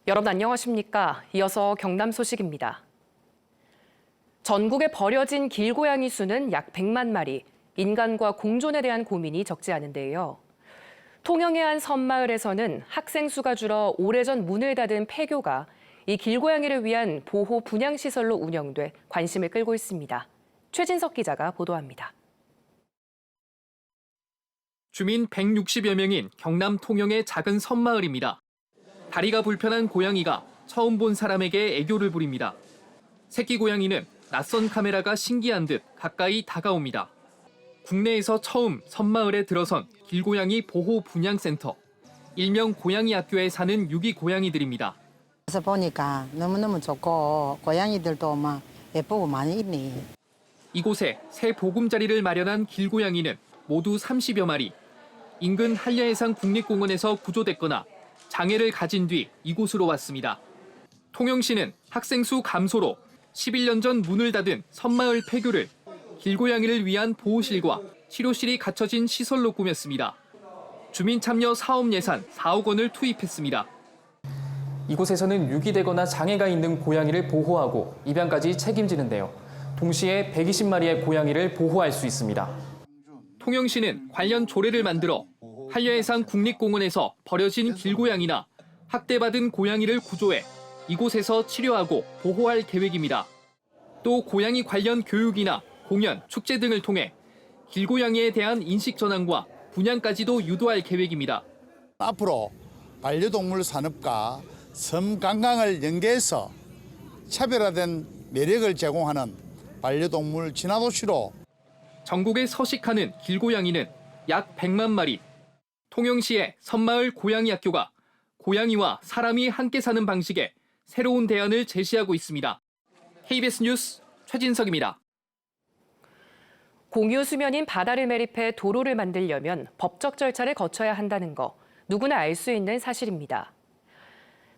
여러분 안녕하십니까? 이어서 경남 소식입니다. 전국에 버려진 길고양이 수는 약 100만 마리, 인간과 공존에 대한 고민이 적지 않은데요. 통영의 한 섬마을에서는 학생 수가 줄어 오래전 문을 닫은 폐교가 이 길고양이를 위한 보호 분양시설로 운영돼 관심을 끌고 있습니다. 최진석 기자가 보도합니다. 주민 160여 명인 경남 통영의 작은 섬마을입니다. 다리가 불편한 고양이가 처음 본 사람에게 애교를 부립니다. 새끼 고양이는 낯선 카메라가 신기한 듯 가까이 다가옵니다. 국내에서 처음 섬마을에 들어선 길고양이 보호 분양센터, 일명 고양이 학교에 사는 유기 고양이들입니다. 그래서 보니까 너무너무 좋고 고양이들도 막 예쁘고 많이 있네. 이곳에 새 보금자리를 마련한 길고양이는 모두 30여 마리. 인근 한려해상 국립공원에서 구조됐거나 장애를 가진 뒤 이곳으로 왔습니다. 통영시는 학생 수 감소로 11년 전 문을 닫은 섬마을 폐교를 길고양이를 위한 보호실과 치료실이 갖춰진 시설로 꾸몄습니다. 주민 참여 사업 예산 4억 원을 투입했습니다. 이곳에서는 유기되거나 장애가 있는 고양이를 보호하고 입양까지 책임지는데요. 동시에 120마리의 고양이를 보호할 수 있습니다. 통영시는 관련 조례를 만들어 한려해상 국립공원에서 버려진 길고양이나 학대받은 고양이를 구조해 이곳에서 치료하고 보호할 계획입니다. 또 고양이 관련 교육이나 공연, 축제 등을 통해 길고양이에 대한 인식 전환과 분양까지도 유도할 계획입니다. 앞으로 반려동물 산업과 섬 관광을 연계해서 차별화된 매력을 제공하는 반려동물 진화도시로 전국에 서식하는 길고양이는 약 100만 마리. 통영시의 섬마을 고양이 학교가 고양이와 사람이 함께 사는 방식에 새로운 대안을 제시하고 있습니다. KBS 뉴스 최진석입니다. 공유 수면인 바다를 매립해 도로를 만들려면 법적 절차를 거쳐야 한다는 거 누구나 알 수 있는 사실입니다.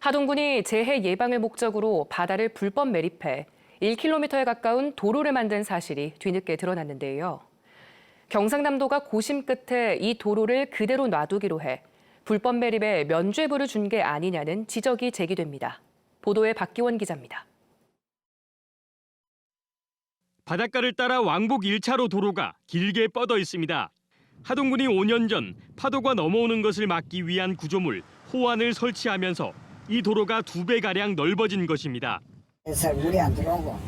하동군이 재해 예방을 목적으로 바다를 불법 매립해 1km에 가까운 도로를 만든 사실이 뒤늦게 드러났는데요. 경상남도가 고심 끝에 이 도로를 그대로 놔두기로 해 불법 매립에 면죄부를 준 게 아니냐는 지적이 제기됩니다. 보도에 박기원 기자입니다. 바닷가를 따라 왕복 1차로 도로가 길게 뻗어 있습니다. 하동군이 5년 전 파도가 넘어오는 것을 막기 위한 구조물 호안을 설치하면서 이 도로가 2배가량 넓어진 것입니다. 그래서 물이 안 들어오고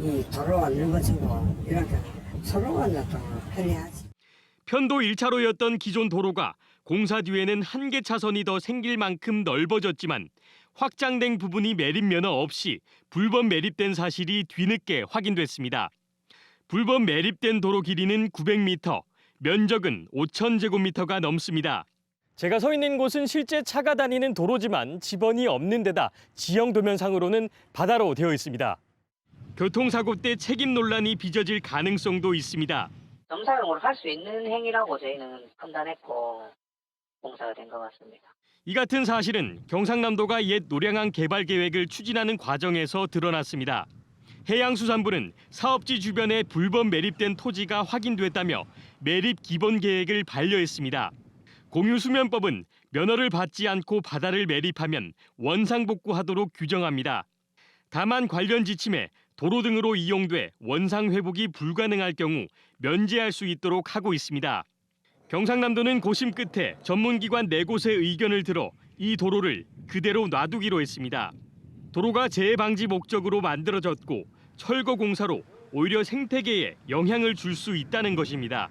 이 도로가 넓어지고 이렇게 서로가 또 편리하지. 편도 1차로였던 기존 도로가 공사 뒤에는 한 개 차선이 더 생길 만큼 넓어졌지만 확장된 부분이 매립 면허 없이 불법 매립된 사실이 뒤늦게 확인됐습니다. 불법 매립된 도로 길이는 900m, 면적은 5,000제곱미터가 넘습니다. 제가 서 있는 곳은 실제 차가 다니는 도로지만 지번이 없는 데다 지형도면상으로는 바다로 되어 있습니다. 교통사고 때 책임 논란이 빚어질 가능성도 있습니다. 정상적으로 할 수 있는 행위라고 저희는 판단했고 공사가 된 것 같습니다. 이 같은 사실은 경상남도가 옛 노량항 개발 계획을 추진하는 과정에서 드러났습니다. 해양수산부는 사업지 주변에 불법 매립된 토지가 확인됐다며 매립 기본 계획을 반려했습니다. 공유수면법은 면허를 받지 않고 바다를 매립하면 원상복구하도록 규정합니다. 다만 관련 지침에 도로 등으로 이용돼 원상 회복이 불가능할 경우 면제할 수 있도록 하고 있습니다. 경상남도는 고심 끝에 전문기관 4곳의 의견을 들어 이 도로를 그대로 놔두기로 했습니다. 도로가 재해 방지 목적으로 만들어졌고 철거 공사로 오히려 생태계에 영향을 줄 수 있다는 것입니다.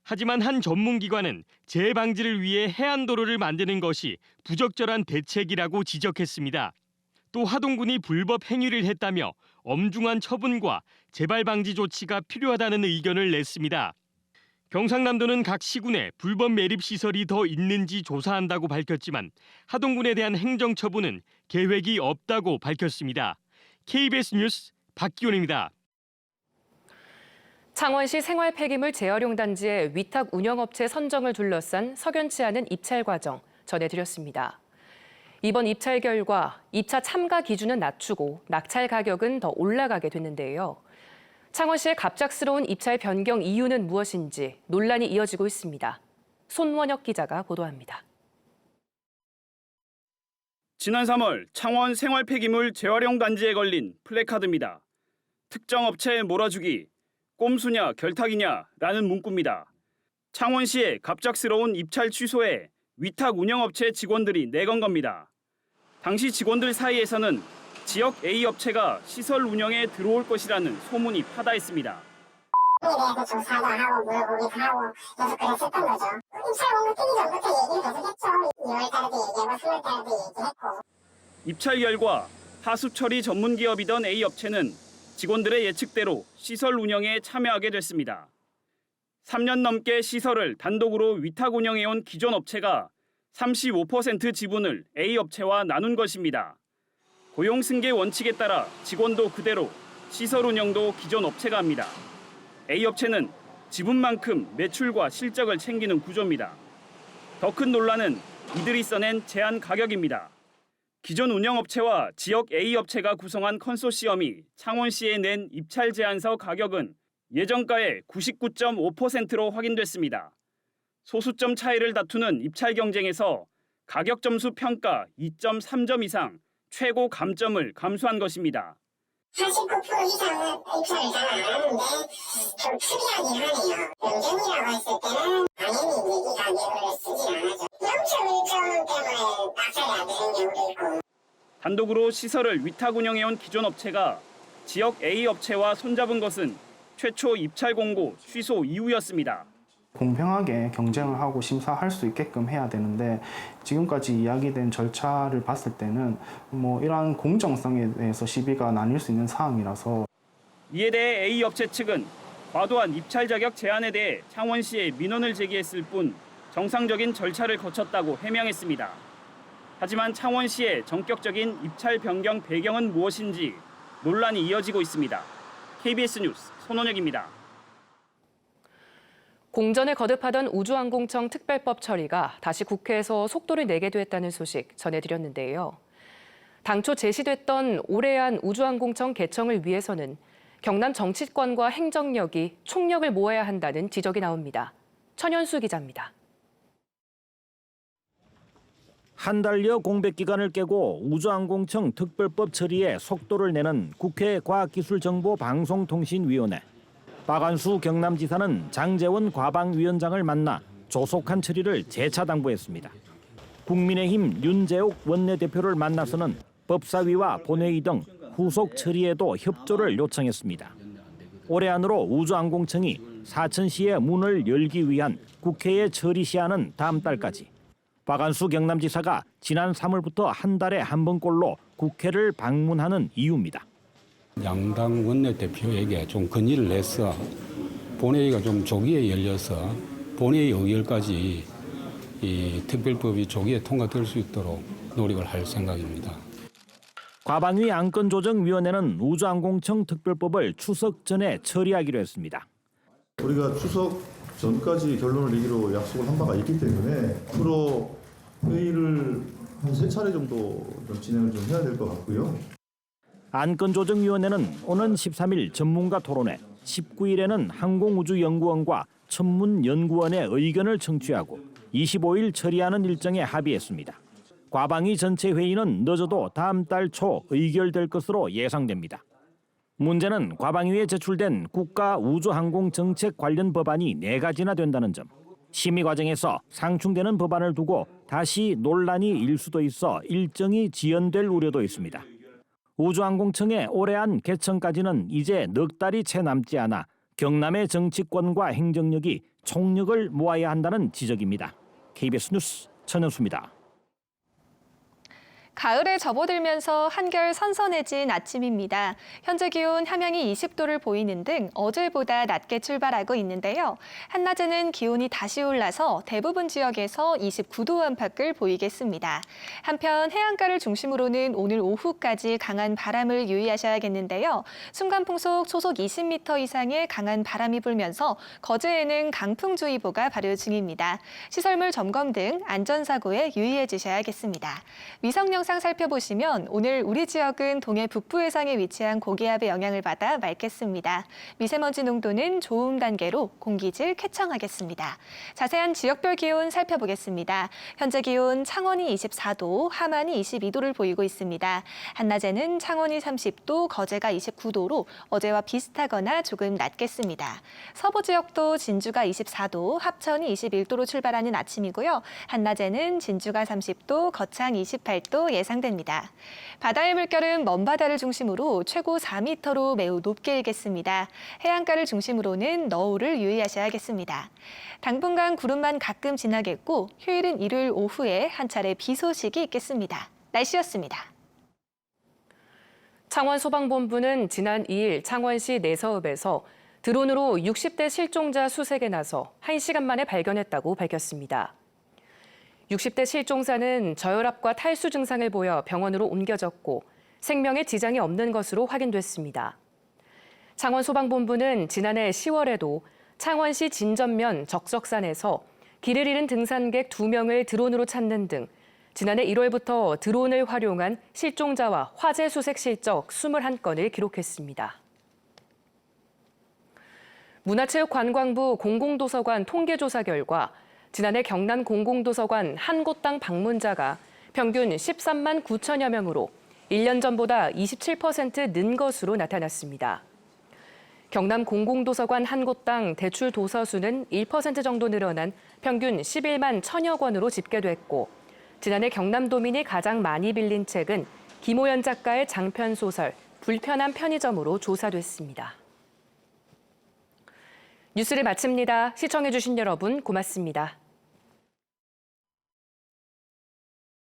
하지만 한 전문기관은 재해 방지를 위해 해안도로를 만드는 것이 부적절한 대책이라고 지적했습니다. 또 하동군이 불법 행위를 했다며 엄중한 처분과 재발 방지 조치가 필요하다는 의견을 냈습니다. 경상남도는 각 시군에 불법 매립 시설이 더 있는지 조사한다고 밝혔지만 하동군에 대한 행정처분은 계획이 없다고 밝혔습니다. KBS 뉴스 박기원입니다. 창원시 생활 폐기물 재활용 단지의 위탁 운영업체 선정을 둘러싼 석연치 않은 입찰 과정 전해드렸습니다. 이번 입찰 결과 입찰 참가 기준은 낮추고 낙찰 가격은 더 올라가게 됐는데요. 창원시의 갑작스러운 입찰 변경 이유는 무엇인지 논란이 이어지고 있습니다. 손원혁 기자가 보도합니다. 지난 3월 창원 생활폐기물 재활용 단지에 걸린 플래카드입니다. 특정 업체에 몰아주기, 꼼수냐 결탁이냐라는 문구입니다. 창원시의 갑작스러운 입찰 취소에 위탁 운영업체 직원들이 내건 겁니다. 당시 직원들 사이에서는 지역 A업체가 시설 운영에 들어올 것이라는 소문이 파다했습니다. 에 대해서 조사도 하고 물어보기도 하고 계속 그랬었던 거죠. 입찰 공고 뜨기 전부터 얘기를 계속했죠. 2월 달에도 얘기하고 3월 달에도 얘기했고. 입찰 결과 하수 처리 전문 기업이던 A업체는 직원들의 예측대로 시설 운영에 참여하게 됐습니다. 3년 넘게 시설을 단독으로 위탁 운영해온 기존 업체가 35% 지분을 A업체와 나눈 것입니다. 고용 승계 원칙에 따라 직원도 그대로, 시설 운영도 기존 업체가 합니다. A업체는 지분만큼 매출과 실적을 챙기는 구조입니다. 더 큰 논란은 이들이 써낸 제한 가격입니다. 기존 운영업체와 지역 A업체가 구성한 컨소시엄이 창원시에 낸 입찰 제안서 가격은 예정가의 99.5%로 확인됐습니다. 소수점 차이를 다투는 입찰 경쟁에서 가격 점수 평가 2.3점 이상 최고 감점을 감수한 것입니다. 49% 이상은 입찰을 잘 안 하는데 좀 특이하긴 하네요. 명전이라고 했을 때는 당연히 이 가격을 쓰지 않아죠. 0.1점 때문에 낙찰이 안 되는 경우도 있고. 단독으로 시설을 위탁 운영해온 기존 업체가 지역 A업체와 손잡은 것은 최초 입찰 공고 취소 이후였습니다. 공평하게 경쟁을 하고 심사할 수 있게끔 해야 되는데 지금까지 이야기된 절차를 봤을 때는 이러한 공정성에 대해서 시비가 나뉠 수 있는 사항이라서. 이에 대해 A업체 측은 과도한 입찰 자격 제한에 대해 창원시에 민원을 제기했을 뿐 정상적인 절차를 거쳤다고 해명했습니다. 하지만 창원시의 전격적인 입찰 변경 배경은 무엇인지 논란이 이어지고 있습니다. KBS 뉴스 손원혁입니다. 공전에 거듭하던 우주항공청 특별법 처리가 다시 국회에서 속도를 내게 됐다는 소식 전해드렸는데요. 당초 제시됐던 올해안 우주항공청 개청을 위해서는 경남 정치권과 행정력이 총력을 모아야 한다는 지적이 나옵니다. 천연수 기자입니다. 한 달여 공백 기간을 깨고 우주항공청 특별법 처리에 속도를 내는 국회 과학기술정보방송통신위원회. 박안수 경남지사는 장제원 과방위원장을 만나 조속한 처리를 재차 당부했습니다. 국민의힘 윤재옥 원내대표를 만나서는 법사위와 본회의 등 후속 처리에도 협조를 요청했습니다. 올해 안으로 우주항공청이 사천시의 문을 열기 위한 국회의 처리 시한은 다음 달까지. 박안수 경남지사가 지난 3월부터 한 달에 한 번꼴로 국회를 방문하는 이유입니다. 양당 원내대표에게 좀 건의를 해서 본회의가 좀 조기에 열려서 본회의 의결까지 이 특별법이 조기에 통과될 수 있도록 노력을 할 생각입니다. 과방위 안건조정위원회는 우주항공청 특별법을 추석 전에 처리하기로 했습니다. 우리가 추석 전까지 결론을 내기로 약속을 한 바가 있기 때문에 앞으로 회의를 한 3차례 정도 진행을 좀 해야 될 것 같고요. 안건조정위원회는 오는 13일 전문가 토론회, 19일에는 항공우주연구원과 천문연구원의 의견을 청취하고 25일 처리하는 일정에 합의했습니다. 과방위 전체 회의는 늦어도 다음 달 초 의결될 것으로 예상됩니다. 문제는 과방위에 제출된 국가우주항공정책 관련 법안이 4가지나 된다는 점. 심의 과정에서 상충되는 법안을 두고 다시 논란이 일 수도 있어 일정이 지연될 우려도 있습니다. 우주항공청의 올해안 개청까지는 이제 넉 달이 채 남지 않아 경남의 정치권과 행정력이 총력을 모아야 한다는 지적입니다. KBS 뉴스 천현수입니다. 가을에 접어들면서 한결 선선해진 아침입니다. 현재 기온 함양이 20도를 보이는 등 어제보다 낮게 출발하고 있는데요. 한낮에는 기온이 다시 올라서 대부분 지역에서 29도 안팎을 보이겠습니다. 한편 해안가를 중심으로는 오늘 오후까지 강한 바람을 유의하셔야겠는데요. 순간풍속 초속 20m 이상의 강한 바람이 불면서 거제에는 강풍주의보가 발효 중입니다. 시설물 점검 등 안전사고에 유의해 주셔야겠습니다. 위성영 영상 살펴보시면 오늘 우리 지역은 동해 북부 해상에 위치한 고기압의 영향을 받아 맑겠습니다. 미세먼지 농도는 좋음 단계로 공기질 쾌청하겠습니다. 자세한 지역별 기온 살펴보겠습니다. 현재 기온 창원이 24도, 함안이 22도를 보이고 있습니다. 한낮에는 창원이 30도, 거제가 29도로 어제와 비슷하거나 조금 낮겠습니다. 서부 지역도 진주가 24도, 합천이 21도로 출발하는 아침이고요. 한낮에는 진주가 30도, 거창 28도 예상됩니다. 바다의 물결은 먼바다를 중심으로 최고 4m로 매우 높게 일겠습니다. 해안가를 중심으로는 너울을 유의하셔야겠습니다. 당분간 구름만 가끔 지나겠고 휴일은 일요일 오후에 한 차례 비 소식이 있겠습니다. 날씨였습니다. 창원소방본부는 지난 2일 창원시 내서읍에서 드론으로 60대 실종자 수색에 나서 1시간 만에 발견했다고 밝혔습니다. 60대 실종자는 저혈압과 탈수 증상을 보여 병원으로 옮겨졌고 생명에 지장이 없는 것으로 확인됐습니다. 창원소방본부는 지난해 10월에도 창원시 진전면 적적산에서 길을 잃은 등산객 2명을 드론으로 찾는 등 지난해 1월부터 드론을 활용한 실종자와 화재 수색 실적 21건을 기록했습니다. 문화체육관광부 공공도서관 통계조사 결과 지난해 경남 공공도서관 한 곳당 방문자가 평균 13만 9천여 명으로 1년 전보다 27% 는 것으로 나타났습니다. 경남 공공도서관 한 곳당 대출 도서 수는 1% 정도 늘어난 평균 11만 1천여 권으로 집계됐고 지난해 경남도민이 가장 많이 빌린 책은 김호연 작가의 장편 소설 불편한 편의점으로 조사됐습니다. 뉴스를 마칩니다. 시청해주신 여러분 고맙습니다.